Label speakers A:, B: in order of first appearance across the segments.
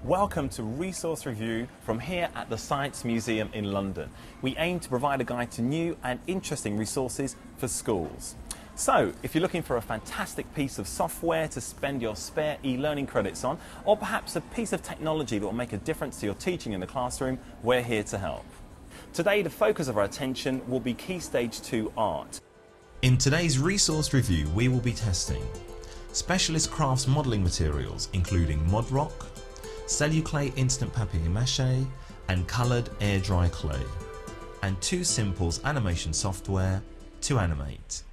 A: Welcome to Resource Review from here at the Science Museum in London. We aim to provide a guide to new and interesting resources for schools. So, if you're looking for a fantastic piece of software to spend your spare e-learning credits on, or perhaps a piece of technology that will make a difference to your teaching in the classroom, we're here to help. Today, the focus of our attention will be Key Stage 2 Art.
B: In today's Resource Review, we will be testing specialist crafts modelling materials including Mod Rock, Celluclay Instant Papier-Mâché and coloured air-dry clay, and 2Simple's animation software to animate.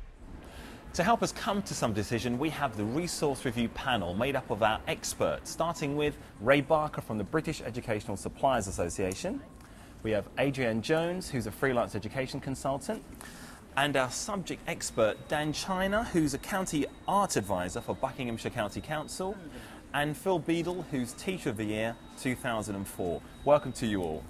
A: To help us come to some decision, we have the Resource Review panel made up of our experts, starting with Ray Barker from the British Educational Suppliers Association. We have Adrienne Jones, who's a freelance education consultant, and our subject expert, Dan China, who's a county art advisor for Buckinghamshire County Council, and Phil Beadle, who's Teacher of the Year 2004. Welcome to you all.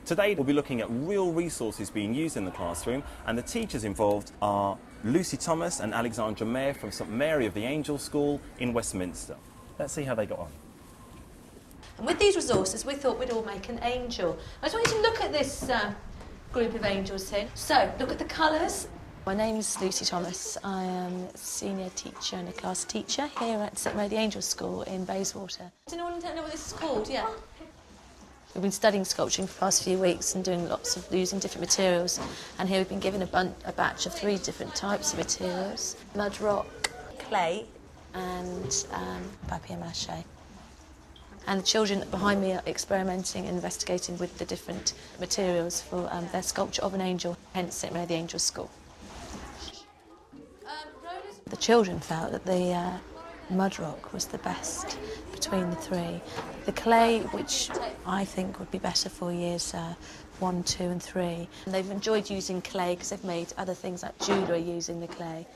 A: Today we'll be looking at real resources being used in the classroom, and the teachers involved are Lucy Thomas and Alexandra Mayer from St Mary of the Angels School in Westminster. Let's see how they got on.
C: And with these resources we thought we'd all make an angel. I just want you to look at this group of angels here. So, look at the colours.
D: My name's Lucy Thomas. I am a senior teacher and a class teacher here at St Mary the Angels School in Bayswater.
C: Does anyone know what this is called? Yeah.
D: We've been studying sculpturing for the past few weeks and doing lots of using different materials, and here we've been given a batch of 3 different types of materials: mud rock, clay and papier-mâché. And the children behind me are experimenting and investigating with the different materials for their sculpture of an angel, hence St Mary the Angels School. The children felt that the mud rock was the best between the 3. The clay, which I think would be better for years 1, 2 and 3. And they've enjoyed using clay because they've made other things like jewellery using the clay.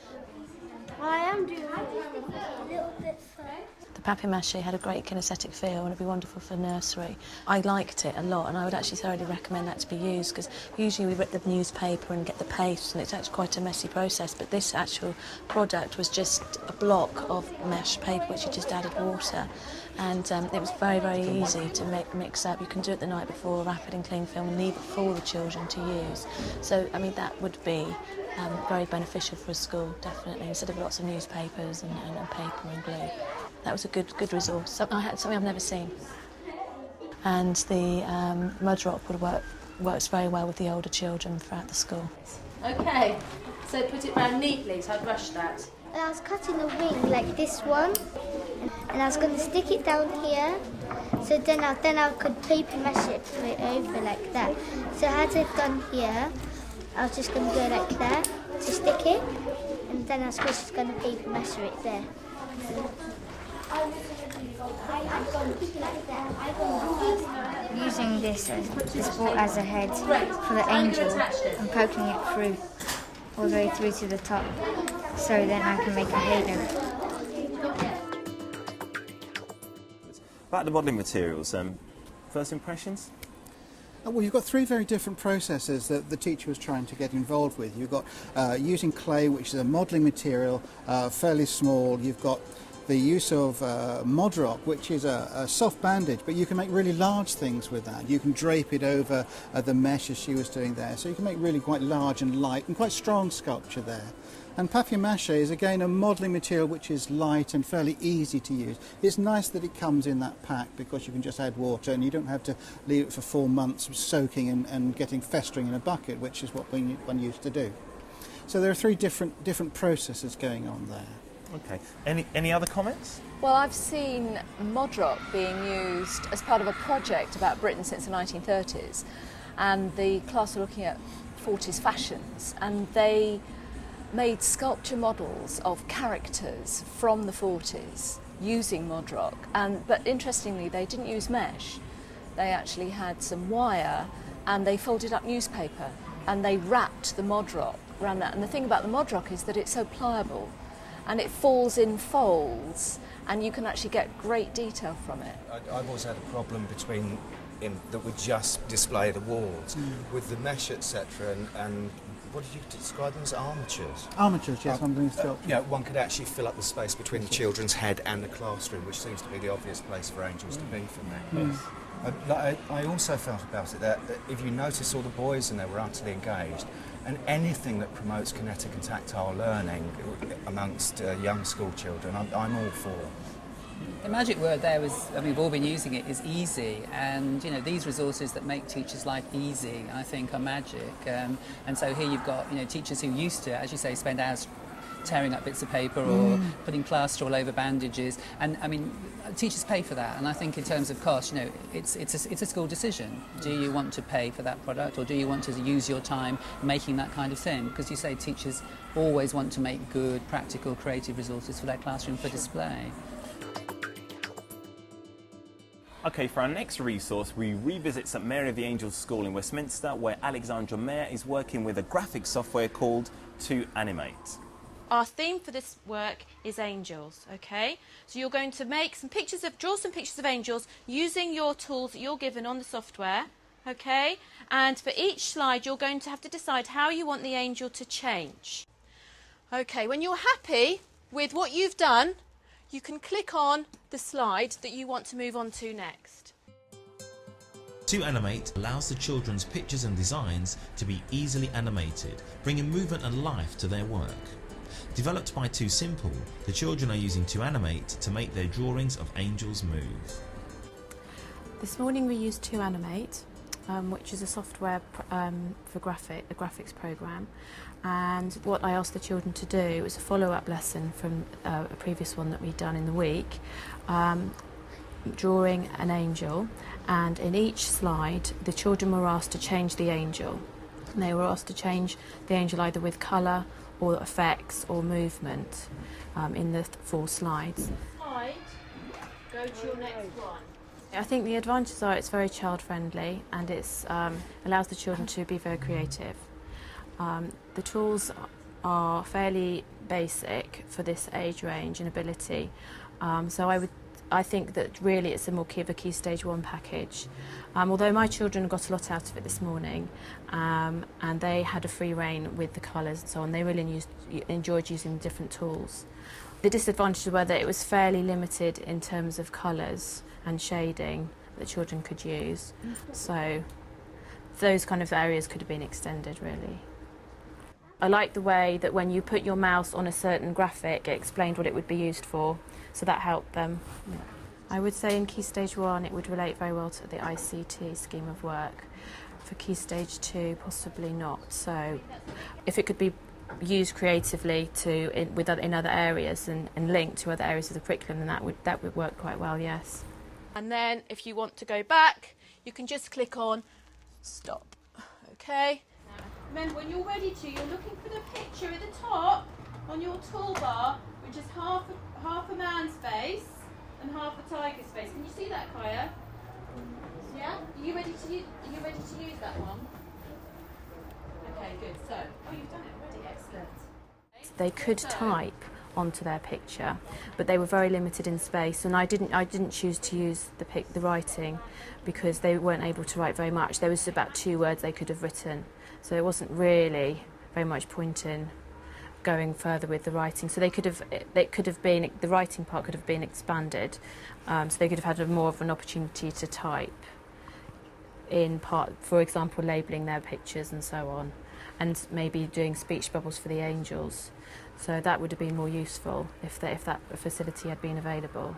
E: I am doing a little bit first.
D: The papier-mâché had a great kinesthetic feel and it'd be wonderful for nursery. I liked it a lot, and I would actually thoroughly recommend that to be used, because usually we rip the newspaper and get the paste and it's actually quite a messy process, but this actual product was just a block of mesh paper which you just added water, and it was very, very easy to mix up. You can do it the night before, wrap it in cling film and leave it for the children to use. So, I mean, that would be very beneficial for a school, definitely, instead of lots of newspapers and paper and glue. That was a good resource. Something I've never seen. And the mud rock works very well with the older children throughout the school.
C: Okay, so put it round neatly, so I brush that.
E: And I was cutting a wing like this one, and I was going to stick it down here, so then I could paper mesh it, put it over like that. So as I've done here, I was just going to go like that to stick it, and then I was just going to paper mesh it there. Using this ball as a head for the angel and poking it through, all the way through to the top, so then I can make a halo.
A: About the modelling materials, first impressions?
F: Well, you've got 3 very different processes that the teacher was trying to get involved with. You've got using clay, which is a modelling material, fairly small. You've got the use of Mod Rock, which is a soft bandage, but you can make really large things with that. You can drape it over the mesh as she was doing there, so you can make really quite large and light and quite strong sculpture there. And papier-mâché is again a modelling material which is light and fairly easy to use. It's nice that it comes in that pack because you can just add water and you don't have to leave it for 4 months soaking and getting festering in a bucket, which is what one used to do. So there are 3 different processes going on there.
A: Okay. Any other comments?
G: Well, I've seen Mod Rock being used as part of a project about Britain since the 1930s, and the class were looking at 40s fashions, and they made sculpture models of characters from the 40s using Mod Rock. But interestingly, they didn't use mesh. They actually had some wire and they folded up newspaper and they wrapped the Mod Rock around that. And the thing about the Mod Rock is that it's so pliable and it falls in folds and you can actually get great detail from it.
H: I've always had a problem that would just display the walls. With the mesh, etc., and what did you describe them as, armatures?
F: Armatures, yes, I'm going to stop.
H: Yeah, one could actually fill up the space between the children's head and the classroom, which seems to be the obvious place for angels to be for me. I also felt about it that if you notice all the boys in there were utterly engaged, and anything that promotes kinetic and tactile learning amongst young school children, I'm all for.
I: The magic word there was, I mean, we've all been using it, is easy. And, you know, these resources that make teachers' life easy, I think, are magic. And so here you've got, you know, teachers who used to, as you say, spend hours tearing up bits of paper or putting plaster all over bandages. And, I mean, teachers pay for that. And I think in terms of cost, you know, it's a school decision. Do you want to pay for that product, or do you want to use your time making that kind of thing? Because you say teachers always want to make good, practical, creative resources for their classroom for display.
A: Okay, for our next resource, we revisit St Mary of the Angels School in Westminster, where Alexandra Mayer is working with a graphic software called To Animate.
J: Our theme for this work is angels, okay? So you're going to draw some pictures of angels using your tools that you're given on the software, okay? And for each slide, you're going to have to decide how you want the angel to change. Okay, when you're happy with what you've done, you can click on the slide that you want to move on to next.
B: To Animate allows the children's pictures and designs to be easily animated, bringing movement and life to their work. Developed by Too Simple, the children are using To Animate to make their drawings of angels move.
D: This morning we used To Animate, which is a software for a graphics program. And what I asked the children to do was a follow-up lesson from a previous one that we'd done in the week, drawing an angel, and in each slide the children were asked to change the angel. And they were asked to change the angel either with colour or effects or movement in the 4 slides.
J: Slide, go to your next one.
D: I think the advantages are it's very child-friendly, and it allows the children to be very creative. The tools are fairly basic for this age range and ability, so I think that really it's more of a Key Stage 1 package. Although my children got a lot out of it this morning, and they had a free rein with the colours and so on. They really enjoyed using the different tools. The disadvantages were that it was fairly limited in terms of colours and shading that children could use, so those kind of areas could have been extended really. I like the way that when you put your mouse on a certain graphic, it explained what it would be used for, so that helped them. I would say in Key Stage 1 it would relate very well to the ICT scheme of work. For Key Stage 2, possibly not. So if it could be used creatively in other areas and linked to other areas of the curriculum, then that would work quite well, yes.
J: And then if you want to go back, you can just click on stop, okay? Remember, when you're ready to, you're looking for the picture at the top on your toolbar, which is half a man's face and half a tiger's face. Can you see that, Kaya? Yeah? Are you ready to use that one? Okay, good. So, you've done it already. Excellent.
D: They could type onto their picture, but they were very limited in space, and I didn't choose to use the writing because they weren't able to write very much. There was about 2 words they could have written, so it wasn't really very much point in going further with the writing. So the writing part could have been expanded, so they could have had more of an opportunity to type in part, for example, labelling their pictures and so on, and maybe doing speech bubbles for the angels. So that would have been more useful if that facility had been available.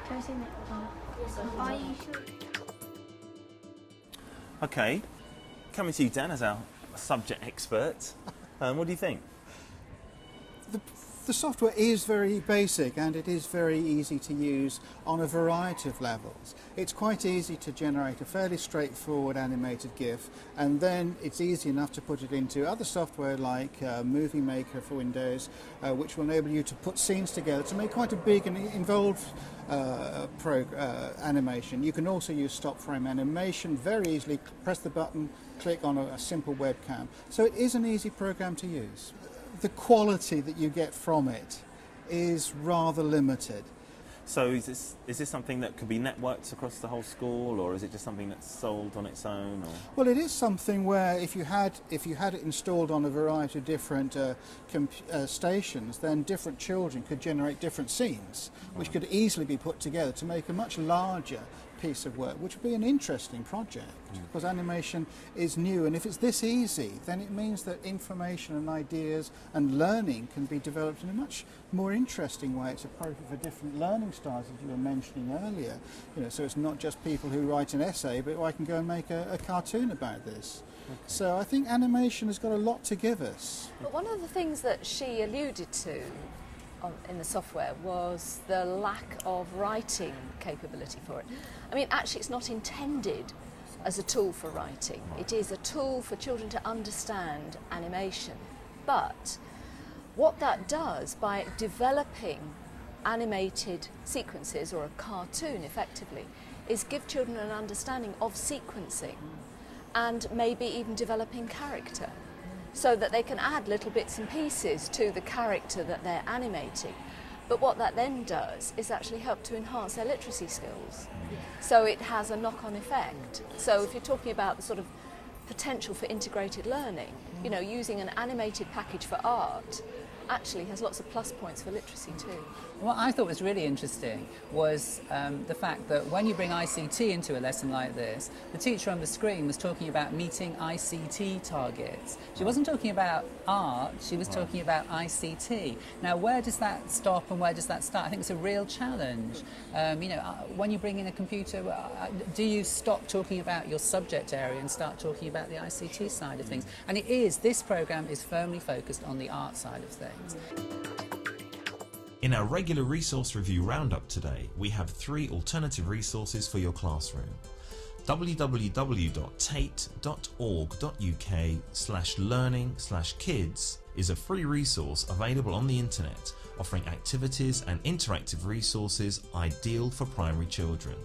E: Can I see that one? Yes, are you sure?
A: Okay, coming to you, Dan, as our subject expert. What do you think?
F: The software is very basic, and it is very easy to use on a variety of levels. It's quite easy to generate a fairly straightforward animated GIF, and then it's easy enough to put it into other software like Movie Maker for Windows, which will enable you to put scenes together to make quite a big and involved animation. You can also use stop frame animation very easily. Press the button, click on a simple webcam. So it is an easy program to use. The quality that you get from it is rather limited.
A: So is this something that could be networked across the whole school, or is it just something that's sold on its own? Or?
F: Well, it is something where if you had it installed on a variety of different stations, then different children could generate different scenes, which could easily be put together to make a much larger piece of work, which would be an interesting project, because animation is new, and if it's this easy, then it means that information and ideas and learning can be developed in a much more interesting way. It's appropriate for different learning styles, as you were mentioning earlier. So it's not just people who write an essay, but I can go and make a cartoon about this. Okay. So I think animation has got a lot to give us.
G: But one of the things that she alluded to in the software was the lack of writing capability for it. I mean, actually it's not intended as a tool for writing. It is a tool for children to understand animation. But what that does, by developing animated sequences, or a cartoon effectively, is give children an understanding of sequencing and maybe even developing character, so that they can add little bits and pieces to the character that they're animating. But what that then does is actually help to enhance their literacy skills. So it has a knock-on effect. So if you're talking about the sort of potential for integrated learning, using an animated package for art actually has lots of plus points for literacy too.
I: What I thought was really interesting was the fact that when you bring ICT into a lesson like this, the teacher on the screen was talking about meeting ICT targets. She wasn't talking about art, she was talking about ICT. Now, where does that stop and where does that start? I think it's a real challenge. When you bring in a computer, do you stop talking about your subject area and start talking about the ICT side of things? And this programme is firmly focused on the art side of things.
B: In our regular resource review roundup today, we have 3 alternative resources for your classroom. www.tate.org.uk/learning/kids is a free resource available on the internet, offering activities and interactive resources ideal for primary children.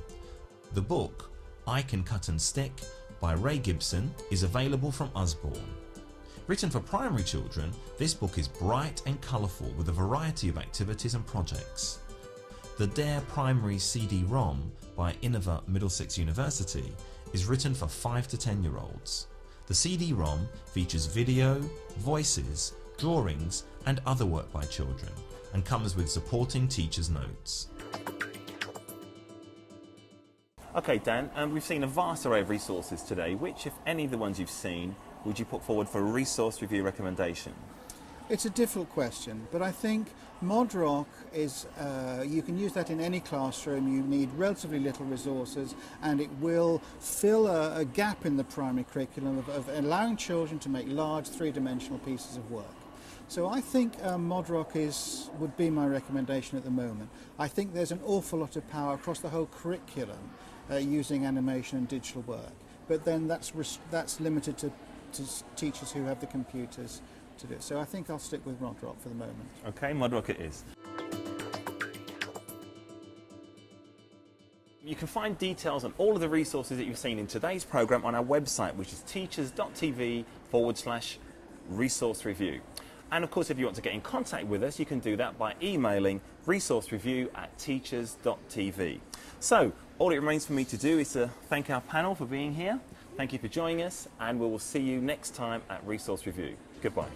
B: The book, I Can Cut and Stick by Ray Gibson is available from Usborne. Written for primary children, this book is bright and colourful with a variety of activities and projects. The Dare Primary CD-ROM by Innova Middlesex University is written for 5 to 10-year-olds. The CD-ROM features video, voices, drawings and other work by children, and comes with supporting teachers' notes.
A: Okay, Dan, we've seen a vast array of resources today. Which, if any of the ones you've seen, would you put forward for a resource review recommendation?
F: It's a difficult question, but I think ModRock is, you can use that in any classroom. You need relatively little resources, and it will fill a gap in the primary curriculum of allowing children to make large 3-dimensional pieces of work. So I think ModRock would be my recommendation at the moment. I think there's an awful lot of power across the whole curriculum using animation and digital work, but then that's limited to teachers who have the computers to do it. So I think I'll stick with ModRock for the moment.
A: Okay, ModRock it is. You can find details on all of the resources that you've seen in today's programme on our website, which is teachers.tv/resource review. And of course, if you want to get in contact with us, you can do that by emailing resourcereview@teachers.tv. So, all it remains for me to do is to thank our panel for being here. Thank you for joining us, and we will see you next time at Resource Review. Goodbye.